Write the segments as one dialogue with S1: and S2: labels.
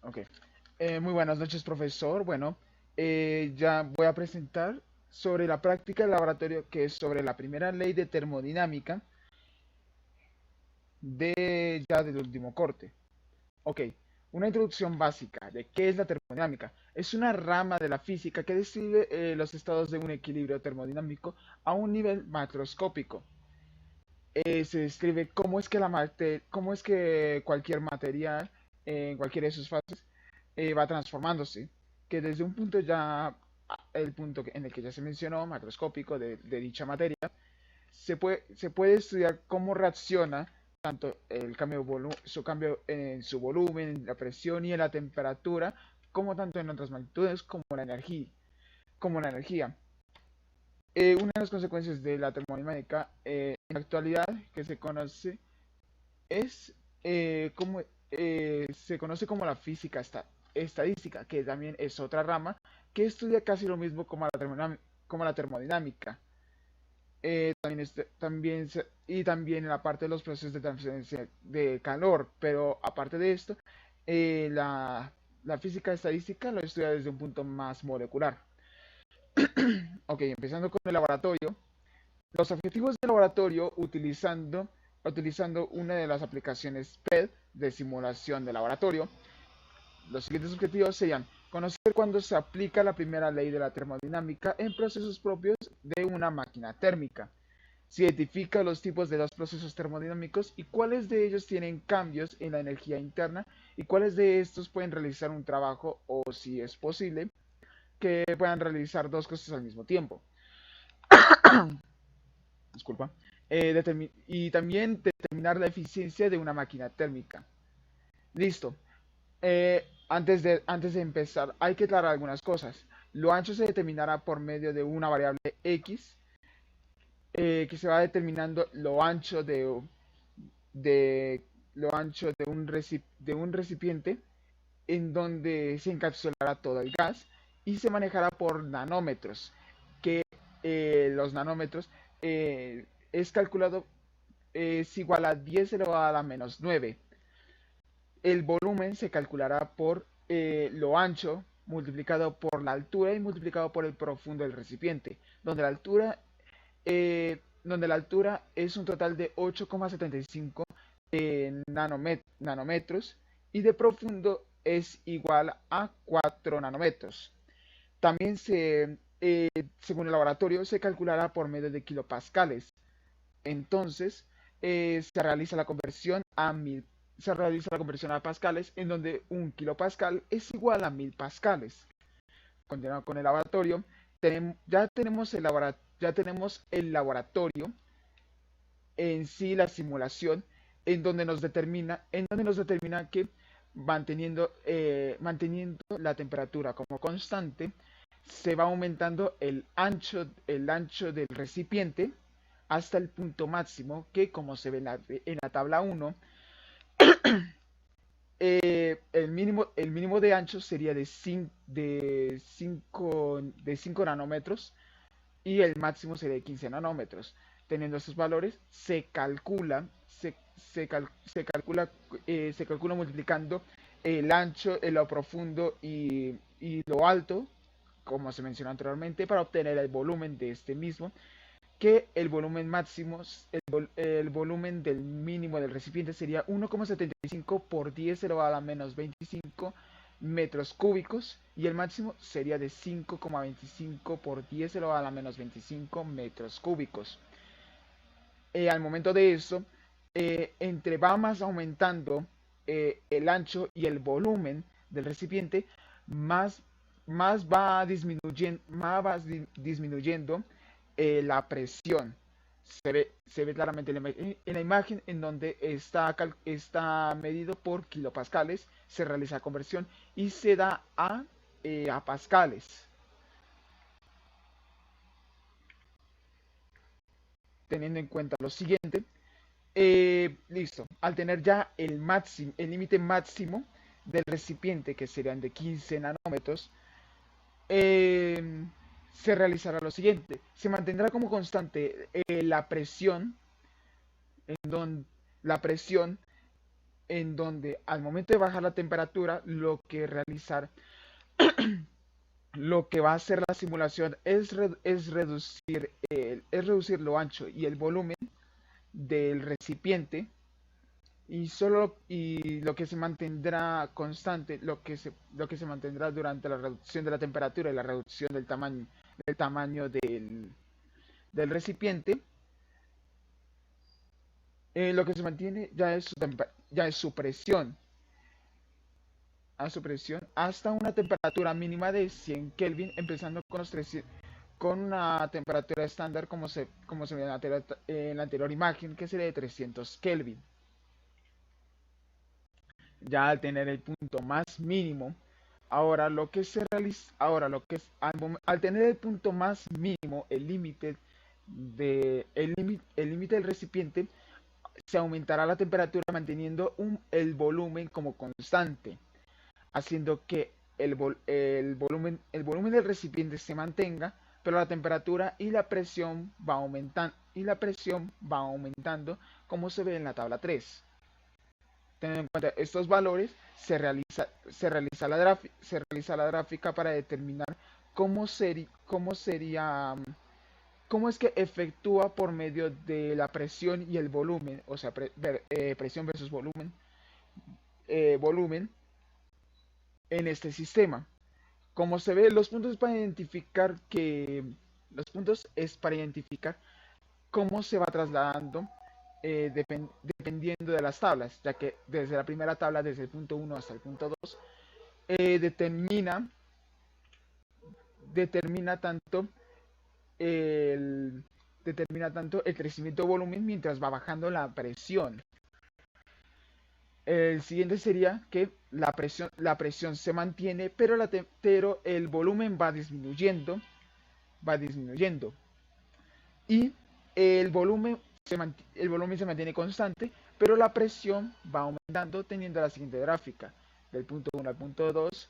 S1: Ok. Muy buenas noches, profesor. Bueno, ya voy a presentar sobre la práctica del laboratorio, que es sobre la primera ley de termodinámica del último corte. Ok. Una introducción básica de qué es la termodinámica. Es una rama de la física que describe los estados de un equilibrio termodinámico a un nivel macroscópico. Se describe cómo es que cómo es que cualquier material en cualquiera de sus fases va transformándose, que desde un punto el punto en el que ya se mencionó, macroscópico de dicha materia, se puede estudiar cómo reacciona tanto el su cambio en su volumen, en la presión y en la temperatura, como tanto en otras magnitudes como la energía. Una de las consecuencias de la termodinámica en la actualidad que se conoce es se conoce como la estadística, que también es otra rama que estudia casi lo mismo como la termodinámica. Y también en la parte de los procesos de transferencia de calor, pero aparte de esto, eh, la, la física estadística lo estudia desde un punto más molecular. Ok, empezando con el laboratorio. Los objetivos del laboratorio utilizando una de las aplicaciones PED de simulación de laboratorio. Los siguientes objetivos serían conocer cuándo se aplica la primera ley de la termodinámica en procesos propios de una máquina térmica. Se identifica los tipos de los procesos termodinámicos y cuáles de ellos tienen cambios en la energía interna y cuáles de estos pueden realizar un trabajo o, si es posible, que puedan realizar dos cosas al mismo tiempo. Disculpa. Y también determinar la eficiencia de una máquina térmica. Listo. Antes de empezar, hay que aclarar algunas cosas. Lo ancho se determinará por medio de una variable x, que se va determinando de, lo ancho de un recipiente en donde se encapsulará todo el gas y se manejará por nanómetros, que los nanómetros es calculado es igual a 10 elevado a la menos 9. El volumen se calculará por lo ancho multiplicado por la altura y multiplicado por el profundo del recipiente, donde la altura es un total de 8,75 nanómetros y de profundo es igual a 4 nanómetros. También según el laboratorio, se calculará por medio de kilopascales. Entonces, se realiza la conversión a pascales, en donde un kilopascal es igual a 1000 pascales. Continuando con el laboratorio, ya tenemos el laboratorio en sí, la simulación, en donde nos determina que manteniendo la temperatura como constante, se va aumentando el ancho del recipiente hasta el punto máximo que, como se ve en la tabla 1, el mínimo de ancho sería de 5 nanómetros y el máximo sería de 15 nanómetros. Teniendo estos valores, se calcula multiplicando el ancho, lo profundo y lo alto, como se mencionó anteriormente, para obtener el volumen de este mismo, que el volumen máximo, el volumen del mínimo del recipiente sería 1,75 por 10 elevado a la menos 25 metros cúbicos y el máximo sería de 5,25 por 10 elevado a la menos 25 metros cúbicos. Al momento de eso, entre va más aumentando el ancho y el volumen del recipiente, más, más va disminuyendo la presión. Se ve claramente en la imagen en donde está medido por kilopascales, se realiza la conversión y se da a pascales. Teniendo en cuenta lo siguiente, listo, al tener ya el límite máximo del recipiente, que serían de 15 nanómetros, eh, se realizará lo siguiente. Se mantendrá como constante la presión, en donde la presión en donde al momento de bajar la temperatura, lo que va a hacer la simulación es reducir lo ancho y el volumen del recipiente, y lo que se mantendrá constante, lo que se mantendrá durante la reducción de la temperatura y la reducción del tamaño del recipiente. Lo que se mantiene ya es su presión, su presión hasta una temperatura mínima de 100 Kelvin, empezando con con una temperatura estándar como se ve en la anterior imagen, que sería de 300 Kelvin. Ya al tener el punto más mínimo, ahora lo que se realiza, ahora lo que es, al tener el punto más mínimo, el límite del recipiente, se aumentará la temperatura manteniendo el volumen como constante, haciendo que el volumen del recipiente se mantenga, pero la temperatura y la presión va aumentando como se ve en la tabla 3. Teniendo en cuenta estos valores, se realiza la gráfica para determinar cómo sería, cómo es que efectúa por medio de la presión y el volumen, o sea, presión versus volumen en este sistema. Como se ve, los puntos es para identificar cómo se va trasladando, dependiendo de las tablas, ya que desde la primera tabla, desde el punto 1 hasta el punto 2, eh, determina, determina tanto el, determina tanto el crecimiento de volumen mientras va bajando la presión. El siguiente sería que la presión se mantiene, pero el volumen va disminuyendo. Y el volumen se mantiene constante, pero la presión va aumentando, teniendo la siguiente gráfica. Del punto 1 al punto 2,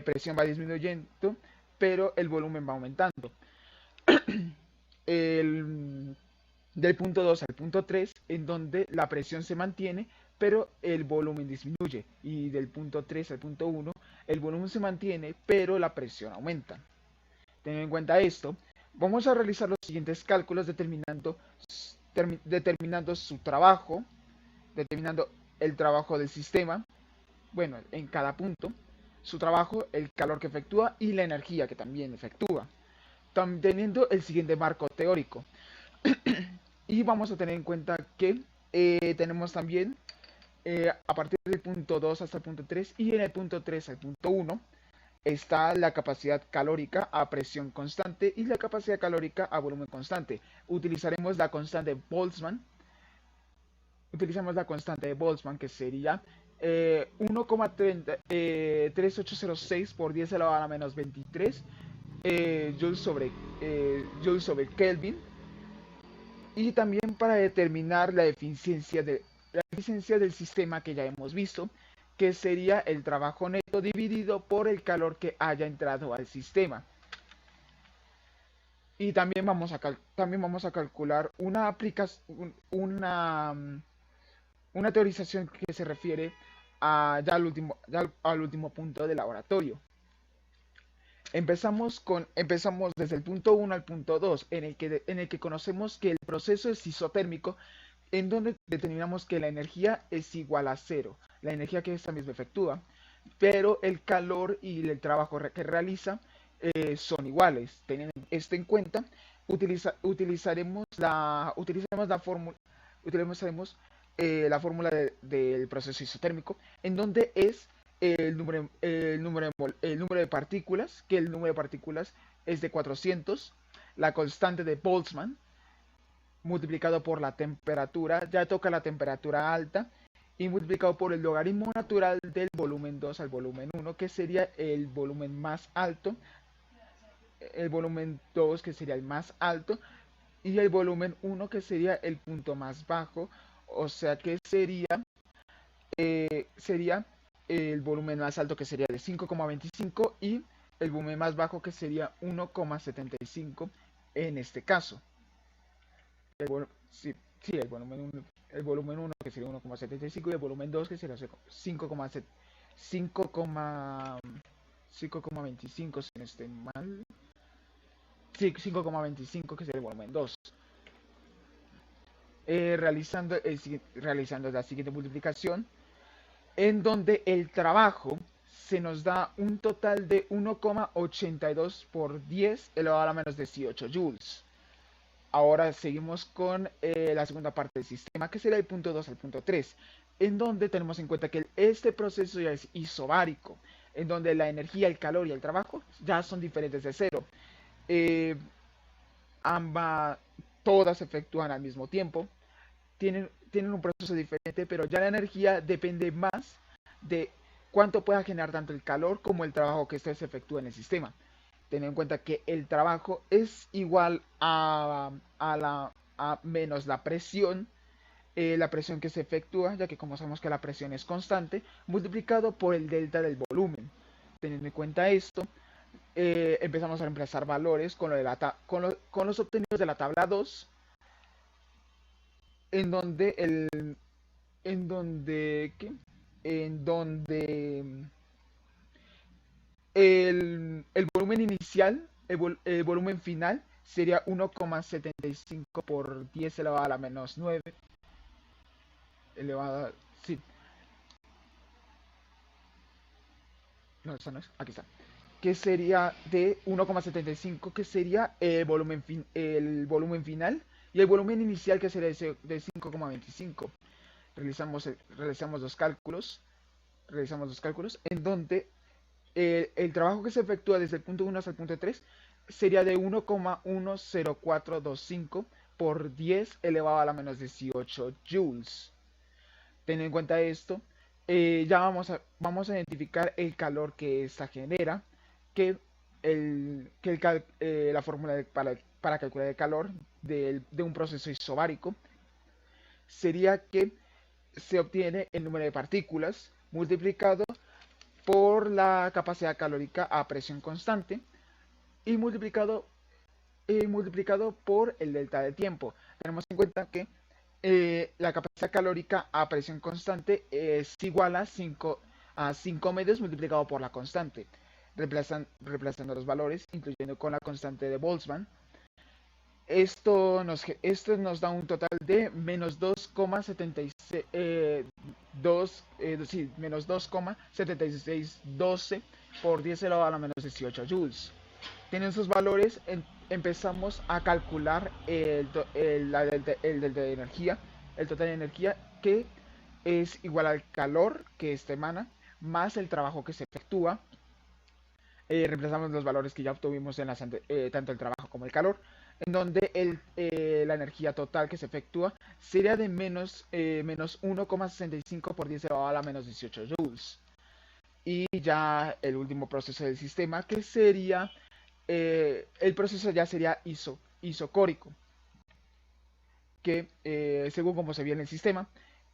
S1: presión va disminuyendo, pero el volumen va aumentando. El, del punto 2 al punto 3, en donde la presión se mantiene, pero el volumen disminuye. Y del punto 3 al punto 1, el volumen se mantiene, pero la presión aumenta. Teniendo en cuenta esto, vamos a realizar los siguientes cálculos determinando su trabajo, determinando el trabajo del sistema, bueno, en cada punto, su trabajo, el calor que efectúa y la energía que también efectúa, teniendo el siguiente marco teórico. Y vamos a tener en cuenta que tenemos también, a partir del punto 2 hasta el punto 3 y en el punto 3 al punto 1, está la capacidad calórica a presión constante y la capacidad calórica a volumen constante. Utilizaremos la constante Boltzmann. Utilizamos la constante de Boltzmann, que sería 1,3806 por 10 elevado a la menos 23 Joule sobre Kelvin. Y también para determinar la eficiencia del sistema, que ya hemos visto, que sería el trabajo neto dividido por el calor que haya entrado al sistema. Y también vamos a calcular una teorización que se refiere ya al último punto del laboratorio. Empezamos desde el punto 1 al punto 2, en el que conocemos que el proceso es isotérmico, en donde determinamos que la energía es igual a cero, la energía que esta misma efectúa, pero el calor y el trabajo que realiza son iguales. Teniendo esto en cuenta, utilizaremos la fórmula del proceso isotérmico, en donde es el número de partículas, que el número de partículas es de 400, la constante de Boltzmann, multiplicado por la temperatura, ya toca la temperatura alta, y multiplicado por el logaritmo natural del volumen 2 al volumen 1, que sería el volumen más alto, el volumen 2 que sería el más alto, y el volumen 1 que sería el punto más bajo, o sea que sería el volumen más alto, que sería de 5,25, y el volumen más bajo, que sería 1,75 en este caso. Sí, el volumen el volumen uno que sería 1,75 y el volumen 2 que sería 5,25 si no estoy mal. Sí, 5,25 que sería el volumen 2. Realizando la siguiente multiplicación, en donde el trabajo se nos da un total de 1,82 por 10 elevado a la menos 18 joules. Ahora seguimos con la segunda parte del sistema, que será el punto 2 al punto 3, en donde tenemos en cuenta que este proceso ya es isobárico, en donde la energía, el calor y el trabajo ya son diferentes de cero. Eh, ambas, todas se efectúan al mismo tiempo, tienen un proceso diferente, pero ya la energía depende más de cuánto pueda generar tanto el calor como el trabajo que se efectúa en el sistema. Teniendo en cuenta que el trabajo es igual a menos la presión que se efectúa, ya que como sabemos que la presión es constante, multiplicado por el delta del volumen. Teniendo en cuenta esto, empezamos a reemplazar valores con, con los obtenidos de la tabla 2, en donde en donde ¿qué? En donde el volumen inicial, el volumen final sería 1,75 por 10 elevado a la menos 9 elevado a, sí, no, esa no es, aquí está, que sería de 1,75, que sería el volumen final, y el volumen inicial que sería de 5,25. Realizamos los cálculos en donde el trabajo que se efectúa desde el punto 1 hasta el punto 3 sería de 1,10425 por 10 elevado a la menos 18 joules. Teniendo en cuenta esto, ya vamos a identificar el calor que esta genera, que, la fórmula para calcular el calor de un proceso isobárico sería que se obtiene el número de partículas multiplicado por la capacidad calórica a presión constante y multiplicado por el delta de tiempo. Tenemos en cuenta que la capacidad calórica a presión constante es igual a 5 medios multiplicado por la constante, reemplazando los valores, incluyendo con la constante de Boltzmann. Esto nos da un total de menos 2,76, sí, menos 2,7612 por 10 elevado a la menos 18 joules. Teniendo esos valores, empezamos a calcular el delta de energía, el total de energía, que es igual al calor que este emana, más el trabajo que se efectúa. Reemplazamos los valores que ya obtuvimos en tanto el trabajo como el calor, en donde la energía total que se efectúa sería de menos 1,65 por 10 elevado a la menos 18 joules. Y ya el último proceso del sistema, que sería el proceso ya sería isocórico, que según como se ve en el sistema,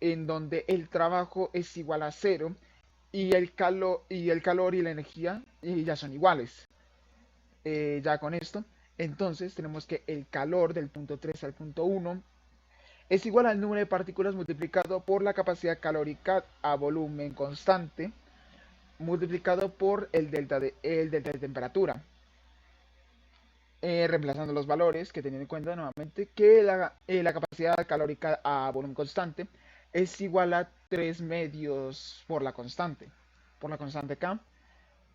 S1: en donde el trabajo es igual a cero y el calor y la energía ya son iguales. Ya con esto, entonces tenemos que el calor del punto 3 al punto 1 es igual al número de partículas multiplicado por la capacidad calórica a volumen constante multiplicado por el delta de temperatura. Reemplazando los valores, que teniendo en cuenta nuevamente que la capacidad calórica a volumen constante es igual a 3 medios por la constante K,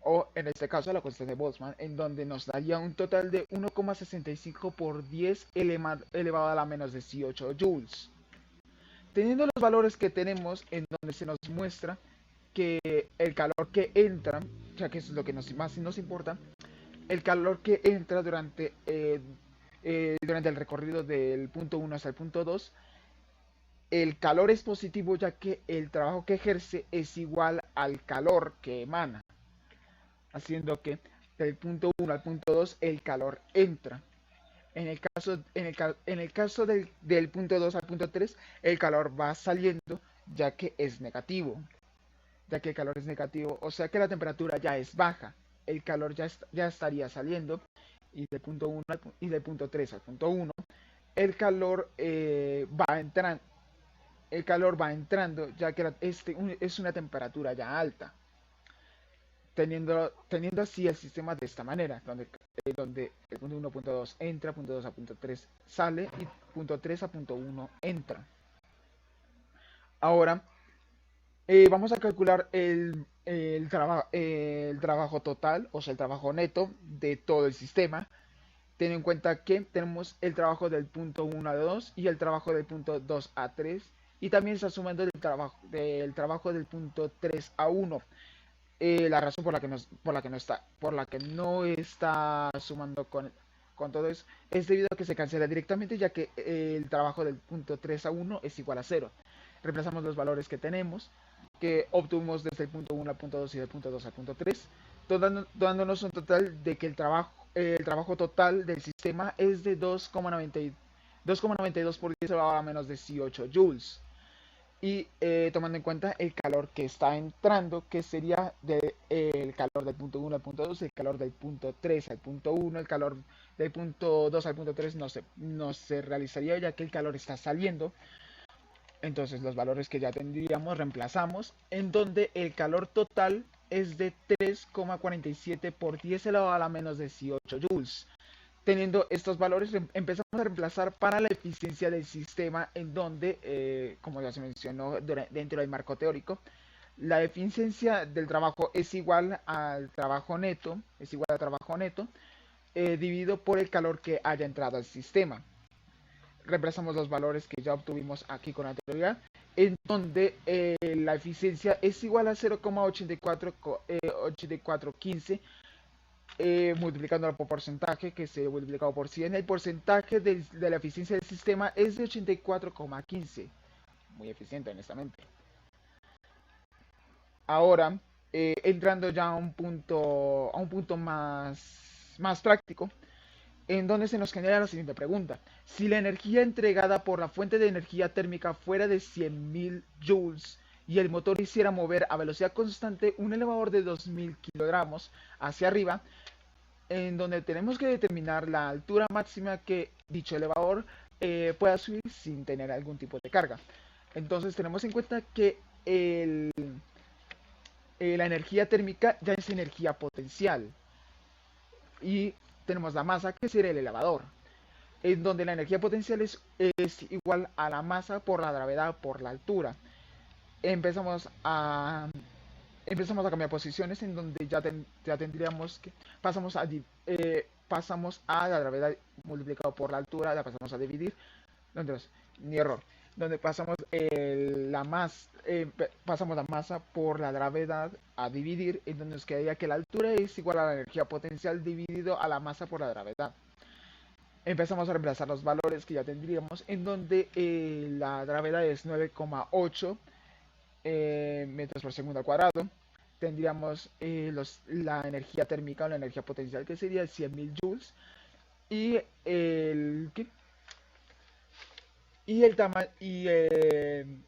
S1: o en este caso la constante de Boltzmann, en donde nos daría un total de 1,65 por 10 elevado a la menos 18 joules. Teniendo los valores que tenemos, en donde se nos muestra que el calor que entra, ya que eso es lo que más nos importa, el calor que entra durante el recorrido del punto 1 hasta el punto 2, el calor es positivo ya que el trabajo que ejerce es igual al calor que emana, haciendo que del punto 1 al punto 2 el calor entra. En el caso del punto 2 al punto 3, el calor va saliendo ya que es negativo. Ya que el calor es negativo, o sea que la temperatura ya es baja. El calor ya estaría saliendo. Y del punto 1 y del punto 3 al punto 1, el calor va entrando. el calor va entrando, ya que es una temperatura ya alta, teniendo así el sistema de esta manera, donde el punto 1.2 entra, punto 2 a punto 3 sale y punto 3 a punto 1 entra. Ahora, vamos a calcular el trabajo total, o sea, el trabajo neto de todo el sistema. Ten en cuenta que tenemos el trabajo del punto 1 a 2 y el trabajo del punto 2 a 3. Y también está sumando el trabajo del punto 3 a 1. La razón por la que no está sumando con todo eso es debido a que se cancela directamente, ya que el trabajo del punto 3 a 1 es igual a 0. Reemplazamos los valores que tenemos, que obtuvimos desde el punto 1 al punto 2 y del punto 2 al punto 3, dándonos un total de que el trabajo total del sistema es de 2,92 por 10 a la menos 18 joules. Y tomando en cuenta el calor que está entrando, que sería el calor del punto 1 al punto 2, el calor del punto 3 al punto 1, el calor del punto 2 al punto 3 no se realizaría, ya que el calor está saliendo. Entonces los valores que ya tendríamos reemplazamos, en donde el calor total es de 3,47 por 10 elevado a la menos 18 joules. Teniendo estos valores, empezamos a reemplazar para la eficiencia del sistema, en donde, como ya se mencionó dentro del marco teórico, la eficiencia del trabajo es igual al trabajo neto, dividido por el calor que haya entrado al sistema. Reemplazamos los valores que ya obtuvimos aquí con anterioridad, en donde la eficiencia es igual a 0,8415, multiplicándolo por porcentaje, que se multiplicado por 100. El porcentaje de la eficiencia del sistema es de 84,15. Muy eficiente, honestamente. Ahora, entrando ya a un punto más práctico, en donde se nos genera la siguiente pregunta. Si la energía entregada por la fuente de energía térmica fuera de 100.000 joules y el motor hiciera mover a velocidad constante un elevador de 2.000 kilogramos hacia arriba, en donde tenemos que determinar la altura máxima que dicho elevador pueda subir sin tener algún tipo de carga. Entonces tenemos en cuenta que la energía térmica ya es energía potencial y tenemos la masa, que sería el elevador, en donde la energía potencial es igual a la masa por la gravedad por la altura. Empezamos a empezamos a cambiar posiciones, en donde ya tendríamos que pasamos a la gravedad multiplicado por la altura, la pasamos a dividir, entonces, ni error, donde pasamos la masa por la gravedad a dividir, en donde nos quedaría que la altura es igual a la energía potencial dividido a la masa por la gravedad. Empezamos a reemplazar los valores que ya tendríamos, en donde la gravedad es 9,8 metros por segundo al cuadrado. Tendríamos la energía térmica o la energía potencial, que sería 100.000 joules, y el ¿qué? y el tamaño y el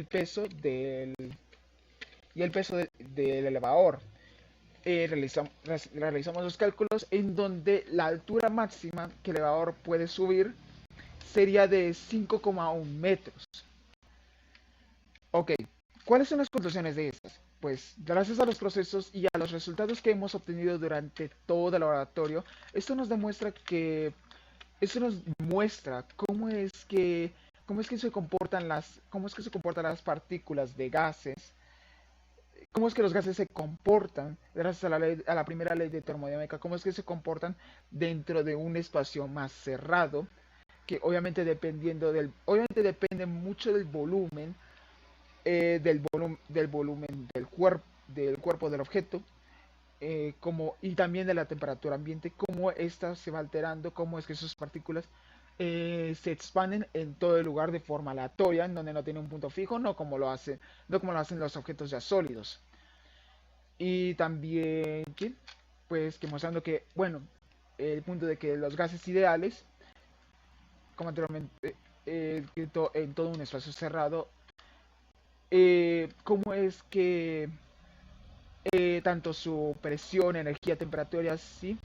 S1: peso del elevador. Realizamos los cálculos, en donde la altura máxima que el elevador puede subir sería de 5,1 metros. Ok, ¿cuáles son las conclusiones de estas? Pues gracias a los procesos y a los resultados que hemos obtenido durante todo el laboratorio, esto nos muestra cómo es que se comportan las partículas de gases, cómo es que los gases se comportan, gracias a la primera ley de termodinámica, cómo es que se comportan dentro de un espacio más cerrado, que obviamente depende mucho del volumen del cuerpo del objeto, y también de la temperatura ambiente, cómo ésta se va alterando, cómo es que sus partículas se expanden en todo el lugar de forma aleatoria, en donde no tiene un punto fijo, no como lo hacen los objetos ya sólidos. Y también, ¿qué? Pues que mostrando que, bueno, el punto de que los gases ideales, como anteriormente, en todo un espacio cerrado, cómo es que tanto su presión, energía, temperatura, así,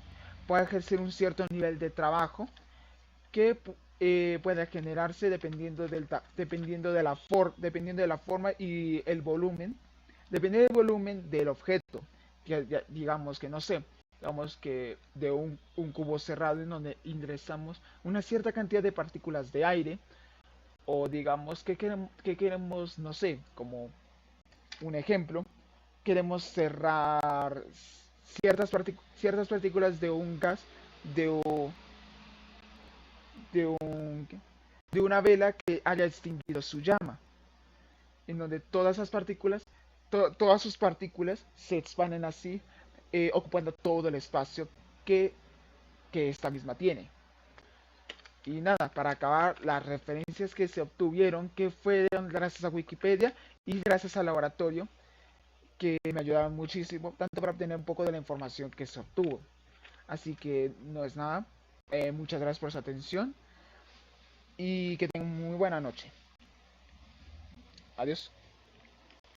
S1: puede ejercer un cierto nivel de trabajo, que puede generarse dependiendo de la forma y el volumen, dependiendo del volumen del objeto. Digamos que no sé, digamos que de un cubo cerrado en donde ingresamos una cierta cantidad de partículas de aire, o digamos que queremos, no sé, como un ejemplo, queremos cerrar ciertas partículas de un gas, de, de, un, de una vela que haya extinguido su llama, en donde todas sus partículas se expanden así, ocupando todo el espacio que, que esta misma tiene. Y nada, para acabar, las referencias que se obtuvieron, que fueron gracias a Wikipedia y gracias al laboratorio, que me ayudaron muchísimo, tanto para obtener un poco de la información que se obtuvo. Así que no es nada. Muchas gracias por su atención y que tengan muy buena noche. Adiós.